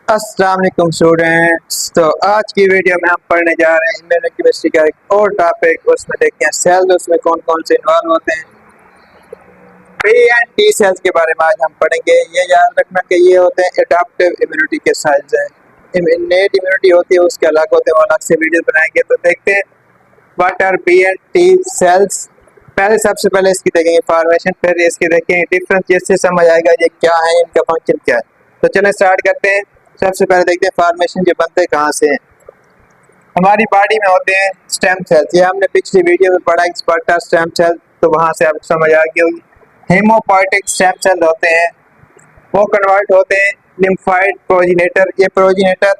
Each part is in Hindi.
अस्सलाम वालेकुम स्टूडेंट्स। तो आज की वीडियो में हम पढ़ने जा रहे हैं इम्यूनोकेमिस्ट्री का एक और टॉपिक। उसमें देखते हैं सेल्स, उसमें कौन कौन से इन्वॉल्व होते हैं। प्री एंड टी सेल्स के बारे में आज हम पढ़ेंगे। ये याद रखना कि ये होते हैं एडाप्टिव इम्यूनिटी के सेल्स हैं। इनेट इम्यूनिटी होती है उसके अलग होते हैं, वो अलग से वीडियो बनाएंगे। तो देखते हैं what R P and T cells. पहले सबसे पहले इसकी देखेंगे फॉर्मेशन, फिर इसकी देखेंगे डिफरेंस, जिससे समझ आएगा ये क्या है, इनका फंक्शन क्या है। तो चलें स्टार्ट करते हैं। सबसे पहले देखते हैं फॉर्मेशन ये बनते कहाँ से हैं। हमारी बॉडी में होते हैं स्टेम सेल्स। ये हमने पिछली वीडियो में पढ़ा स्पार्टा स्टेम सेल, तो वहाँ से आपको समझ आ गई होगी। हेमोपोइटिक स्टेम सेल होते हैं, वो कन्वर्ट होते हैं लिम्फाइड प्रोजिनेटर। ये प्रोजिनेटर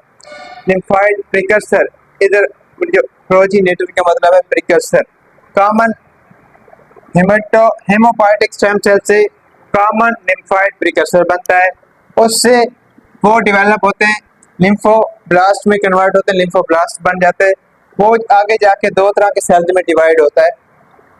लिम्फाइड प्रिकर्सर, इधर जो प्रोजिनेटर का मतलब है precursor. Common haemopoietic stem cell से कॉमन लिम्फाइड प्रिकर्सर बनता है, उससे वो डेवलप होते हैं लिम्फोब्लास्ट में कन्वर्ट होते हैं, लिम्फोब्लास्ट बन जाते हैं। वो आगे जाके दो तरह के सेल्स में डिवाइड होता है।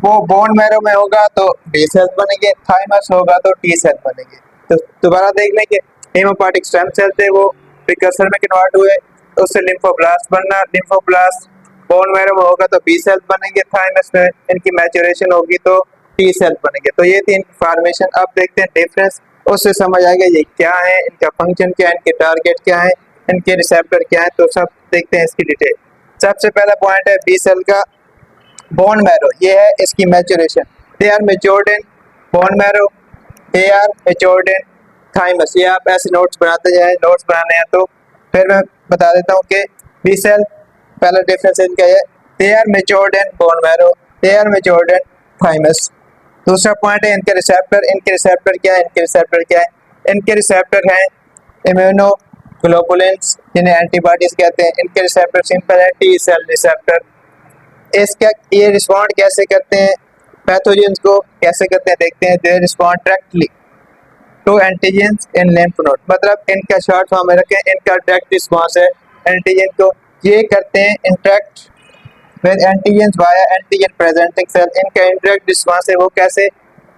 वो बोन मैरो में होगा तो बी सेल्स बनेंगे, थाइमस होगा तो टी सेल बनेंगे। तो दोबारा देख लें कि हेमोपोइटिक स्टेम सेल थे, वो प्रिकर्सर में कन्वर्ट हुए, उससे लिम्फोब्लास्ट बनना, लिम्फोब्लास्ट बोन मैरो में होगा तो बी सेल्स बनेंगे, थाइमस में इनकी मैच्योरेशन होगी तो टी सेल्स बनेंगे। तो ये थी इनकी फॉर्मेशन। अब देखते हैं डिफरेंस, उससे समझ आएगा ये क्या है, इनका फंक्शन क्या है, इनके टारगेट क्या है, इनके रिसेप्टर क्या है। तो सब देखते हैं इसकी डिटेल। सबसे पहला पॉइंट है बी सेल का बोन मैरो। ये है इसकी maturation. They are matured in bone marrow, they are matured in thymus. ये आप ऐसे नोट्स बनाते जाए, नोट्स बनाने हैं तो फिर मैं बता देता हूँ कि बी सेल पहला डिफरेंस इनका है, they are matured in bone marrow, they are matured in thymus. दूसरा पॉइंट है इनके रिसेप्टर। इनके रिसेप्टर क्या है, इनके रिसेप्टर क्या है? इनके रिसेप्टर हैं इम्यूनोग्लोबुलिन्स, जिन्हें एंटीबॉडीज कहते हैं। इनके रिसेप्टर सिंपल है टी सेल रिसेप्टर। इसका ये रिस्पॉन्ड कैसे करते हैं, पैथोजेंस को कैसे करते हैं देखते हैं। They respond directly to antigens in lymph node, मतलब इनका शॉर्ट फॉर्म में रखें, इनका डायरेक्ट रिस्पॉन्स है एंटीजन को। ये करते हैं interact with antigen via antigen presenting cell. इनका इंटरेक्ट रिस्पॉन्स है वो कैसे,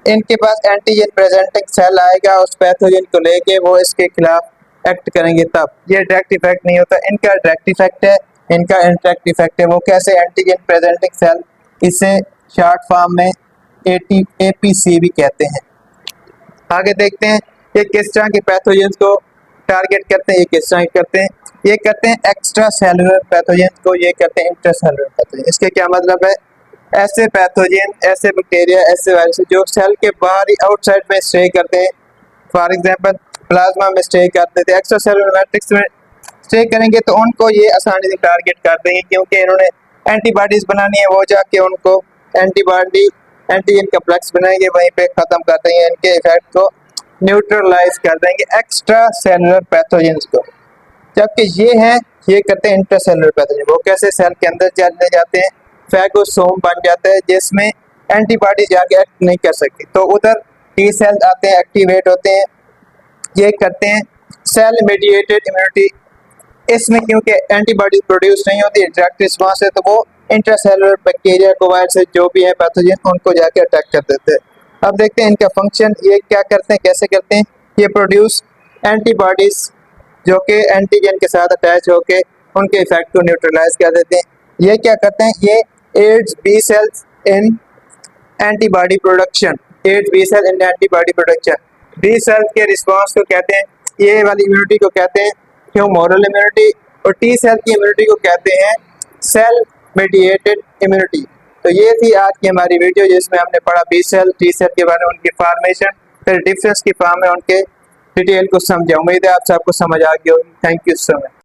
इनके पास एंटीजन प्रेजेंटिंग सेल आएगा, उस पैथोजन को लेके वो इसके खिलाफ एक्ट करेंगे, तब ये डायरेक्ट इफेक्ट नहीं होता। इनका डायरेक्ट इफेक्ट है, इनका इंटरेक्ट इफेक्ट है। वो कैसे, एंटीजन प्रेजेंटिंग सेल, इसे शॉर्ट फॉर्म में APC भी कहते हैं। आगे देखते हैं ये किस तरह के पैथोजेंस को टारगेट करते हैं, ये किस तरह करते हैं। ये करते हैं एक्स्ट्रा सेलुलर पैथोजेंस को, ये करते हैं इंट्रासेलुलर पैथोजेन। इसके क्या मतलब है, ऐसे पैथोजेन, ऐसे बैक्टीरिया, ऐसे वायरस जो सेल के बाहर ही आउटसाइड में स्टे करते हैं। फॉर एग्जांपल प्लाज्मा में स्टे करते थे, एक्स्ट्रा सेलुलर मैट्रिक्स में स्टे करेंगे तो उनको ये आसानी से टारगेट कर देंगे, क्योंकि इन्होंने एंटीबॉडीज बनानी है। वो जाके उनको एंटीबॉडी एंटीजन कम्प्लेक्स बनाएंगे, वहीं पे खत्म कर देंगे, इनके इफेक्ट को न्यूट्रलाइज कर देंगे एक्स्ट्रा सेलुलर पैथोजेंस को। जबकि ये करते हैं इंट्रासेलुलर पैथोजन। वो कैसे, सेल के अंदर चले जाते हैं, फैगोसोम बन जाता है जिसमें एंटीबॉडी जाके एक्ट नहीं कर सकती, तो उधर टी सेल आते हैं, एक्टिवेट होते हैं। ये करते हैं सेल मीडिएटेड इम्यूनिटी। इसमें क्योंकि एंटीबॉडी प्रोड्यूस नहीं होती, डायरेक्ट रिस्पॉन्स है, तो वो इंट्रासेलुलर बैक्टीरिया को, वायरस जो भी है पैथोजन, उनको जाके अटैक कर देते हैं। अब देखते हैं इनका फंक्शन, ये क्या करते हैं, कैसे करते हैं। ये प्रोड्यूस एंटीबॉडीज जो कि एंटीजन के साथ अटैच होके उनके इफेक्ट को न्यूट्रलाइज कर देते हैं। ये क्या करते हैं, ये aids B cells in antibody production, aids B cell in antibody production. B cells के रिस्पॉन्स को कहते हैं, ये वाली इम्यूनिटी को कहते हैं ह्यूमोरल इम्यूनिटी, और टी सेल की इम्यूनिटी को कहते हैं सेल मीडिएटेड इम्यूनिटी। तो ये थी आज की हमारी वीडियो, जिसमें हमने पढ़ा बी सेल, टी सेल के बारे में, उनकी फॉर्मेशन, फिर डिफरेंस की फॉर्म में उनके डिटेल को समझा। उम्मीद है आप सबको समझ आ गई होगी। Thank you so much.